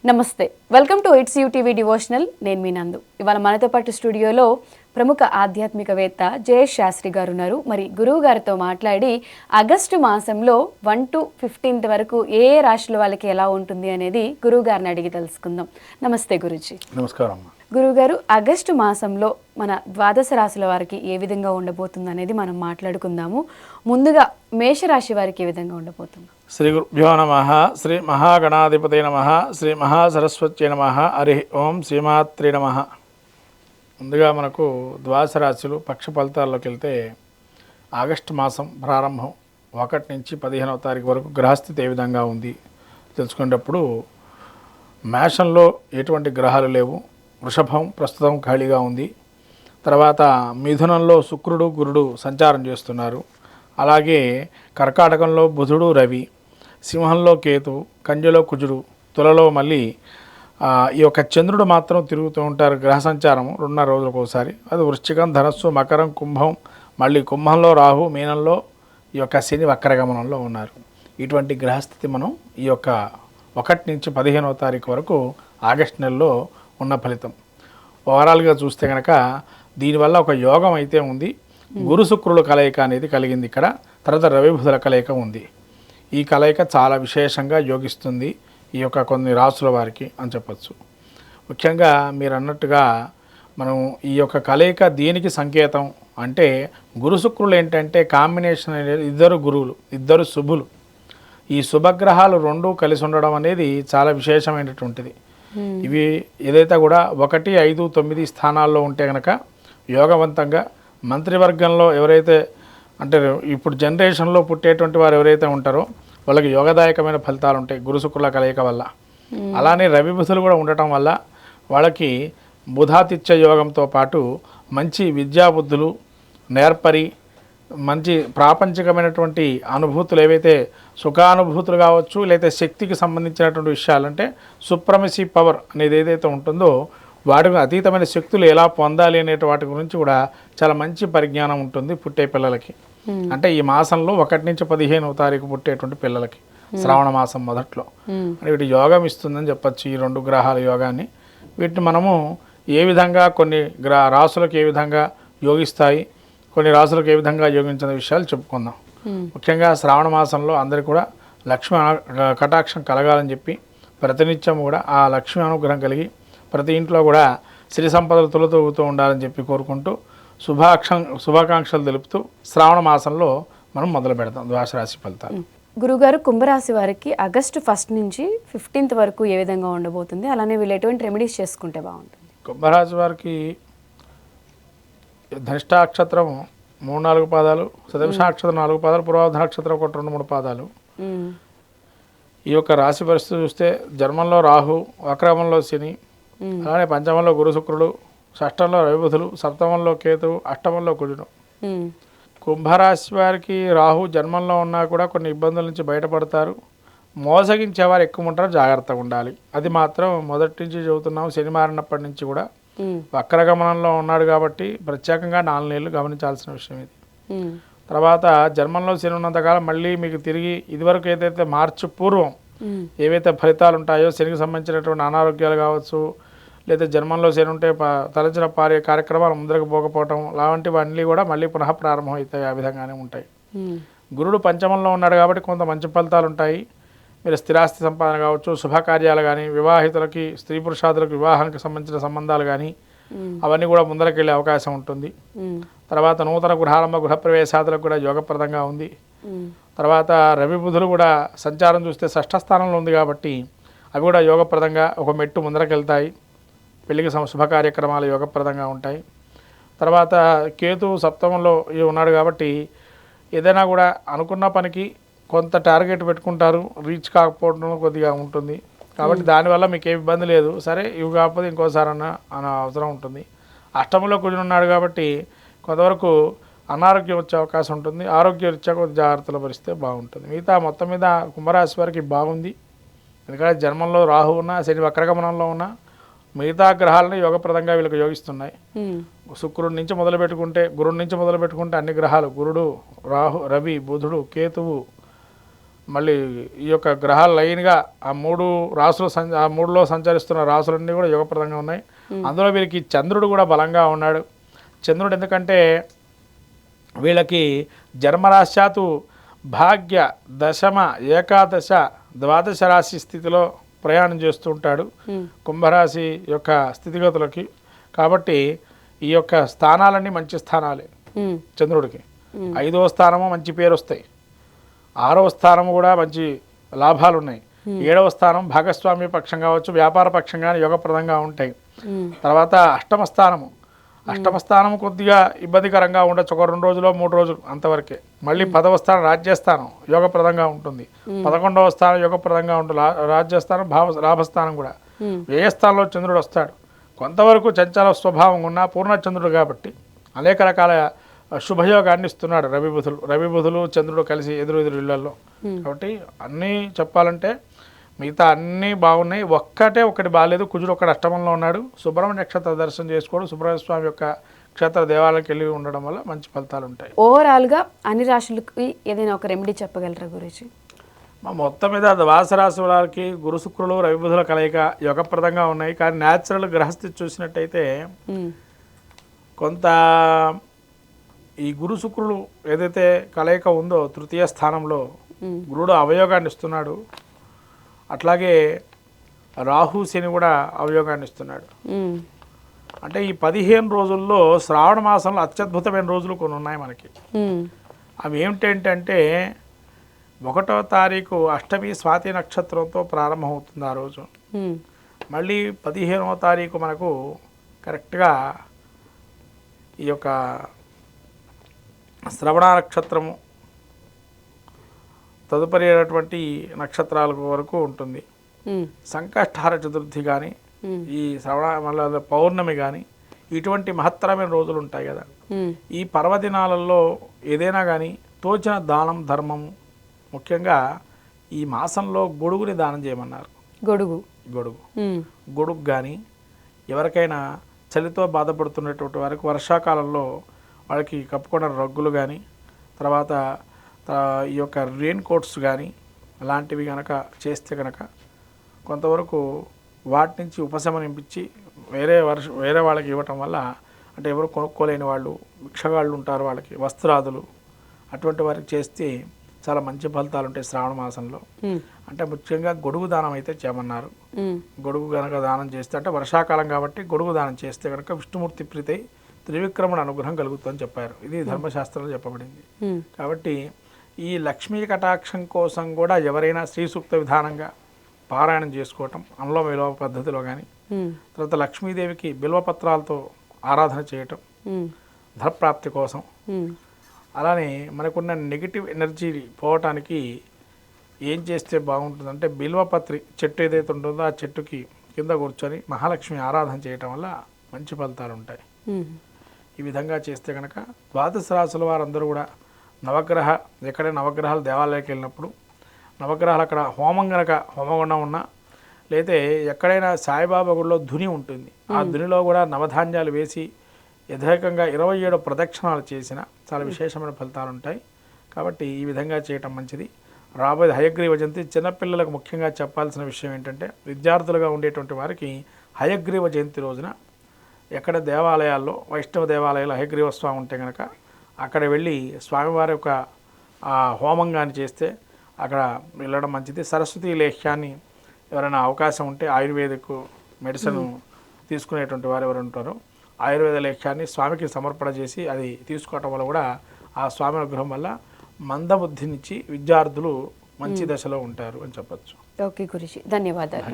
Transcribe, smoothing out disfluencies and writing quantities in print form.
నమస్తే, welcome to it's UTV devotional. నేను మీ నందు. ఇవాళ మనతో పాటు స్టూడియోలో ప్రముఖ ఆధ్యాత్మికవేత్త జయేష్ శాస్త్రి గారు ఉన్నారు. మరి గురువు గారితో మాట్లాడి ఆగస్టు మాసంలో 1 to 15 వరకు ఏ రాశుల వాళ్ళకి ఎలా ఉంటుంది అనేది గురువు గారిని అడిగి తెలుసుకుందాం. నమస్తే గురుజీ. నమస్కారం. గురువుగారు, ఆగస్టు మాసంలో మన ద్వాదశ రాశుల వారికి ఏ విధంగా ఉండబోతుంది అనేది మనం మాట్లాడుకుందాము. ముందుగా మేషరాశి వారికి ఏ విధంగా ఉండబోతుంది? శ్రీ గురుభ్యో నమః. శ్రీ మహాగణాధిపతే నమః. శ్రీ మహాసరస్వత్యై నమః. హరి ఓం శ్రీమాత్రే నమః. ముందుగా మనకు ద్వాదశ రాశులు పక్ష ఫలితాల్లోకి వెళ్తే ఆగస్టు మాసం ప్రారంభం 1 నుంచి 15వ తారీఖు వరకు గ్రహస్థితి ఏ విధంగా ఉంది తెలుసుకునేటప్పుడు మేషంలో ఎటువంటి గ్రహాలు లేవు. వృషభం ప్రస్తుతం ఖాళీగా ఉంది. తర్వాత మిథునంలో శుక్రుడు గురుడు సంచారం చేస్తున్నారు. అలాగే కర్కాటకంలో బుధుడు రవి, సింహంలో కేతు, కన్యలో కుజుడు, తులలో మళ్ళీ ఈ యొక్క చంద్రుడు మాత్రం తిరుగుతూ ఉంటారు. గ్రహ సంచారం 2.5 రోజులకు ఒకసారి. అది వృశ్చికం, ధనస్సు, మకరం, కుంభం, మళ్ళీ కుంభంలో రాహు, మీనంలో ఈ యొక్క శని వక్రగమనంలో ఉన్నారు. ఇటువంటి గ్రహస్థితి మనం ఈ యొక్క 1 నుంచి 15వ తారీఖు వరకు ఆగస్టు నెలలో ఉన్న ఫలితం. ఓవరాల్గా చూస్తే కనుక దీనివల్ల ఒక యోగం అయితే ఉంది. గురు శుక్రుల కలయిక అనేది కలిగింది ఇక్కడ. తర్వాత రవి బుధుల కలయిక ఉంది. ఈ కలయిక చాలా విశేషంగా యోగిస్తుంది ఈ యొక్క కొన్ని రాసుల వారికి అని చెప్పచ్చు. ముఖ్యంగా మీరు అన్నట్టుగా మనం ఈ యొక్క కలయిక దేనికి సంకేతం అంటే, గురు శుక్రులు ఏంటంటే కాంబినేషన్ అనేది ఇద్దరు గురువులు, ఇద్దరు శుభులు. ఈ శుభగ్రహాలు రెండూ కలిసి ఉండడం అనేది చాలా విశేషమైనటువంటిది. ఇవి ఏదైతే కూడా 1, 5, 9 స్థానాల్లో ఉంటే కనుక యోగవంతంగా మంత్రివర్గంలో ఎవరైతే అంటే ఇప్పుడు జనరేషన్లో పుట్టేటువంటి వారు ఎవరైతే ఉంటారో వాళ్ళకి యోగదాయకమైన ఫలితాలు ఉంటాయి గురు శుక్రుల కలయిక వల్ల. అలానే రవి బుధులు కూడా ఉండటం వల్ల వాళ్ళకి బుధాతిథ్య యోగంతో పాటు మంచి విద్యాబుద్ధులు నేర్పరి, మంచి ప్రాపంచికమైనటువంటి అనుభూతులు ఏవైతే సుఖానుభూతులు కావచ్చు, లేకపోతే శక్తికి సంబంధించినటువంటి విషయాలు అంటే సుప్రమసీ పవర్ అనేది ఏదైతే ఉంటుందో వాటికి అతీతమైన శక్తులు ఎలా పొందాలి అనే వాటి గురించి కూడా చాలా మంచి పరిజ్ఞానం ఉంటుంది పుట్టే పిల్లలకి. అంటే ఈ మాసంలో 1 నుంచి 15వ తారీఖు పుట్టేటువంటి పిల్లలకి శ్రావణ మాసం మొదట్లో వీటి యోగం ఇస్తుందని చెప్పచ్చు. ఈ 2 గ్రహాల యోగాన్ని వీటిని మనము ఏ విధంగా కొన్ని రాసులకు ఏ విధంగా యోగిస్తాయి, కొన్ని రాసులకు ఏ విధంగా యోగించిన విషయాలు చెప్పుకుందాం. ముఖ్యంగా శ్రావణ మాసంలో అందరికీ కూడా లక్ష్మి కటాక్షం కలగాలని చెప్పి ప్రతినిత్యం కూడా ఆ లక్ష్మి అనుగ్రహం కలిగి ప్రతి ఇంట్లో కూడా సిరి సంపదలు తొలతూగుతూ ఉండాలని చెప్పి కోరుకుంటూ శుభాకాంక్షలు తెలుపుతూ శ్రావణ మాసంలో మనం మొదలు పెడతాం ద్వాదశ రాశి ఫలితాలు. గురుగారు, కుంభరాశి వారికి ఆగస్టు 1 నుంచి 15th వరకు ఏ విధంగా ఉండబోతుంది? అలానే వీళ్ళు ఎటువంటి రెమెడీస్ చేసుకుంటే బాగుంటుంది? కుంభరాశి వారికి ధనిష్ట నక్షత్రం 3-4 పాదాలు, శతభిష నక్షత్రం 4 పాదాలు, పూర్వాభాద్ర నక్షత్రం 1-2-3 పాదాలు. ఈ యొక్క రాశి పరిస్థితి చూస్తే జన్మంలో రాహు, వక్రమంలో శని, అలానే పంచమంలో గురు శుక్రుడు, షష్టంలో రవి బుధులు, సప్తమంలో కేతువు, అష్టమంలో కుజుడు. కుంభరాశి వారికి రాహు జన్మంలో ఉన్నా కూడా కొన్ని ఇబ్బందుల నుంచి బయటపడతారు. మోసగించేవారు ఎక్కువ ఉంటారు, జాగ్రత్తగా ఉండాలి. అది మాత్రం మొదటి నుంచి చెబుతున్నాం. శని మారినప్పటి నుంచి కూడా వక్రగమనంలో ఉన్నాడు కాబట్టి ప్రత్యేకంగా 4 నెలలు గమనించాల్సిన విషయం ఇది. తర్వాత జన్మంలో శని ఉన్నంతకాలం మళ్ళీ మీకు తిరిగి ఇదివరకు ఏదైతే మార్చి పూర్వం ఏవైతే ఫలితాలు ఉంటాయో శనికి సంబంధించినటువంటి అనారోగ్యాలు కావచ్చు, లేదా జన్మంలో శని ఉంటే తలచిన కార్యక్రమాలు ముందరకు పోకపోవటం లాంటివన్నీ కూడా మళ్ళీ పునః ప్రారంభం అవుతాయి. ఆ విధంగానే ఉంటాయి. గురుడు పంచమంలో ఉన్నాడు కాబట్టి కొంత మంచి ఫలితాలు ఉంటాయి. మీరు స్థిరాస్తి సంపాదన కావచ్చు, శుభకార్యాలు కానీ, వివాహితులకి స్త్రీ పురుషాదులకు వివాహానికి సంబంధించిన సంబంధాలు కానీ అవన్నీ కూడా ముందరకు వెళ్ళే అవకాశం ఉంటుంది. తర్వాత నూతన గృహారంభ గృహప్రవేశాదులకు కూడా యోగప్రదంగా ఉంది. తర్వాత రవి బుధులు కూడా సంచారం చూస్తే 6వ స్థానంలో ఉంది కాబట్టి అవి కూడా యోగప్రదంగా ఒక మెట్టు ముందరకు వెళ్తాయి. పెళ్లికి శుభ కార్యక్రమాలు యోగప్రదంగా ఉంటాయి. తర్వాత కేతు సప్తమంలో ఉన్నాడు కాబట్టి ఏదైనా కూడా అనుకున్న పనికి కొంత టార్గెట్ పెట్టుకుంటారు, రీచ్ కాకపోవడం కొద్దిగా ఉంటుంది. కాబట్టి దానివల్ల మీకు ఏ ఇబ్బంది లేదు. సరే ఇవి కాకపోతే ఇంకోసారి అన్న అవసరం ఉంటుంది. అష్టమంలో కుజుడు ఉన్నాడు కాబట్టి కొంతవరకు అనారోగ్యం వచ్చే అవకాశం ఉంటుంది. ఆరోగ్య రీత్యా కొద్ది జాగ్రత్తలు భరిస్తే బాగుంటుంది. మిగతా మొత్తం మీద కుంభరాశి వారికి బాగుంది. ఎందుకంటే జన్మంలో రాహు ఉన్నా, శని వక్రగమనంలో ఉన్నా మిగతా గ్రహాలను యోగప్రదంగా వీళ్ళకి యోగిస్తున్నాయి. శుక్రుడి నుంచి మొదలు పెట్టుకుంటే, గురుడి నుంచి మొదలు పెట్టుకుంటే అన్ని గ్రహాలు గురుడు, రాహు, రవి, బుధుడు, కేతువు, మళ్ళీ ఈ యొక్క గ్రహాలు లైన్గా ఆ మూడులో సంచరిస్తున్న రాసులన్నీ కూడా యోగప్రదంగా ఉన్నాయి. అందులో వీరికి చంద్రుడు కూడా బలంగా ఉన్నాడు. చంద్రుడు ఎందుకంటే వీళ్ళకి జన్మరాశ్యాతు భాగ్య దశమ ఏకాదశ ద్వాదశ రాశి స్థితిలో ప్రయాణం చేస్తూ ఉంటాడు కుంభరాశి యొక్క స్థితిగతులకి. కాబట్టి ఈ యొక్క స్థానాలన్నీ మంచి స్థానాలే చంద్రుడికి. 5వ స్థానము మంచి పేరు వస్తాయి, 6వ స్థానము కూడా మంచి లాభాలు ఉన్నాయి, 7వ స్థానం భాగస్వామ్య పక్షం కావచ్చు, వ్యాపార పక్షంగా యోగప్రదంగా ఉంటాయి. తర్వాత అష్టమ స్థానం కొద్దిగా ఇబ్బందికరంగా ఉండొచ్చు, ఒక 2 రోజులు 3 రోజులు అంతవరకే. మళ్ళీ 10వ స్థానం రాజ్యస్థానం యోగప్రదంగా ఉంటుంది, 11వ స్థానం యోగప్రదంగా ఉంటుంది, రాజ్యస్థానం లాభస్థానం కూడా. వ్యయస్థానంలో చంద్రుడు వస్తాడు. కొంతవరకు చంచల స్వభావం ఉన్న పూర్ణచంద్రుడు కాబట్టి అనేక రకాల శుభయోగాన్ని ఇస్తున్నాడు. రవి బుధులు చంద్రుడు కలిసి ఎదురు ఇళ్లలో. కాబట్టి అన్నీ చెప్పాలంటే మిగతా అన్నీ బాగున్నాయి, ఒకటి బాగాలేదు. కుజుడు ఒక్కడు అష్టమంలో ఉన్నాడు. సుబ్రహ్మణ్య నక్షత్ర దర్శనం చేసుకోవడం, సుబ్రహ్మణ్య స్వామి యొక్క క్షేత్ర దేవాలయానికి వెళ్ళి ఉండడం వల్ల మంచి ఫలితాలు ఉంటాయి. ఓవరాల్గా అన్ని రాశులకి ఏదైనా ఒక రెమెడీ చెప్పగలరా గురించి? మొత్తం మీద ద్వాదశ రాశి వారికి గురు శుక్రులు రవి బుధుల కలయిక యోగప్రదంగా ఉన్నాయి. కానీ న్యాచురల్ గ్రహస్థితి చూసినట్టయితే కొంత ఈ గురు శుక్రులు ఏదైతే కలయిక ఉందో తృతీయ స్థానంలో గురుడు అవయోగాన్ని ఇస్తున్నాడు. అట్లాగే రాహు శని కూడా అవయోగాన్ని ఇస్తున్నాడు. అంటే ఈ 15 రోజుల్లో శ్రావణ మాసంలో అత్యద్భుతమైన రోజులు కొన్ని ఉన్నాయి మనకి. అవి ఏమిటంటే 1వ తారీఖు అష్టమి స్వాతి నక్షత్రంతో ప్రారంభమవుతుంది ఆ రోజు. మళ్ళీ 15వ తారీఖు మనకు కరెక్ట్గా ఈ యొక్క శ్రవణ నక్షత్రము తదుపరి అయినటువంటి నక్షత్రాల వరకు ఉంటుంది. సంకష్టహార చతుర్థి కానీ ఈ శ్రవణ మళ్ళీ పౌర్ణమి కానీ ఇటువంటి మహత్తరమైన రోజులు ఉంటాయి కదా. ఈ పర్వదినాలలో ఏదైనా కానీ తోచిన దానం ధర్మము, ముఖ్యంగా ఈ మాసంలో గొడుగుని దానం చేయమన్నారు. గొడుగు కానీ ఎవరికైనా చలితో బాధపడుతున్నటువంటి వారికి వర్షాకాలంలో వాళ్ళకి కప్పుకున్న రగ్గులు కానీ, తర్వాత ఈ యొక్క రెయిన్ కోట్స్ కానీ అలాంటివి కనుక చేస్తే కనుక కొంతవరకు వాటి నుంచి ఉపశమనింపించి వేరే వాళ్ళకి ఇవ్వటం వల్ల, అంటే ఎవరు కొనుక్కోలేని వాళ్ళు భిక్షగాళ్ళు ఉంటారు, వాళ్ళకి వస్త్రాదులు అటువంటి వారికి చేస్తే చాలా మంచి ఫలితాలు ఉంటాయి శ్రావణ మాసంలో. అంటే ముఖ్యంగా గొడుగు దానం అయితే చేయమన్నారు. గొడుగు కనుక దానం చేస్తే, అంటే వర్షాకాలం కాబట్టి గొడుగు దానం చేస్తే కనుక విష్ణుమూర్తి ప్రీతి త్రివిక్రమణ అనుగ్రహం కలుగుతుందని చెప్పారు. ఇది ధర్మశాస్త్రంలో చెప్పబడింది. కాబట్టి ఈ లక్ష్మీ కటాక్షం కోసం కూడా ఎవరైనా శ్రీ సూక్త విధానంగా పారాయణం చేసుకోవటం, అనులోమ విలోమ పద్ధతిలో కానీ, తర్వాత లక్ష్మీదేవికి బిల్వపత్రాలతో ఆరాధన చేయటం ధనప్రాప్తి కోసం. అలానే మనకున్న నెగిటివ్ ఎనర్జీ పోవటానికి ఏం చేస్తే బాగుంటుందంటే బిల్వపత్రి చెట్టు ఏదైతే ఉంటుందో ఆ చెట్టుకి కింద కూర్చొని మహాలక్ష్మి ఆరాధన చేయటం వల్ల మంచి ఫలితాలు ఉంటాయి. ఈ విధంగా చేస్తే కనుక ద్వాదశ రాశుల వారందరూ కూడా ఎక్కడైనా నవగ్రహాలు దేవాలయానికి వెళ్ళినప్పుడు నవగ్రహాలు అక్కడ హోమగుండం ఉన్నా, లేదా ఎక్కడైనా సాయిబాబా గుడిలో ధుని ఉంటుంది, ఆ ధునిలో కూడా నవధాన్యాలు వేసి యథేకంగా 27 ప్రదక్షిణాలు చేసిన చాలా విశేషమైన ఫలితాలు ఉంటాయి. కాబట్టి ఈ విధంగా చేయటం మంచిది. రాబోయే హయగ్రీవ జయంతి చిన్నపిల్లలకు ముఖ్యంగా చెప్పాల్సిన విషయం ఏంటంటే, విద్యార్థులుగా ఉండేటువంటి వారికి హయగ్రీవ జయంతి రోజున ఎక్కడ దేవాలయాల్లో వైష్ణవ దేవాలయాల్లో హయగ్రీవ స్వామి ఉంటే కనుక అక్కడ వెళ్ళి స్వామివారి యొక్క హోమం కానీ చేస్తే అక్కడ వెళ్ళడం మంచిది. సరస్వతీ లేహ్యాన్ని ఎవరైనా అవకాశం ఉంటే ఆయుర్వేదిక్ మెడిసిన్ తీసుకునేటువంటి వారు ఎవరు ఉంటారో ఆయుర్వేద లేఖ్యాన్ని స్వామికి సమర్పణ చేసి అది తీసుకోవటం వల్ల కూడా ఆ స్వామి అనుగ్రహం వల్ల మందబుద్ధినిచ్చి విద్యార్థులు మంచి దశలో ఉంటారు అని చెప్పచ్చు. ఓకే గురుజీ, ధన్యవాదాలు.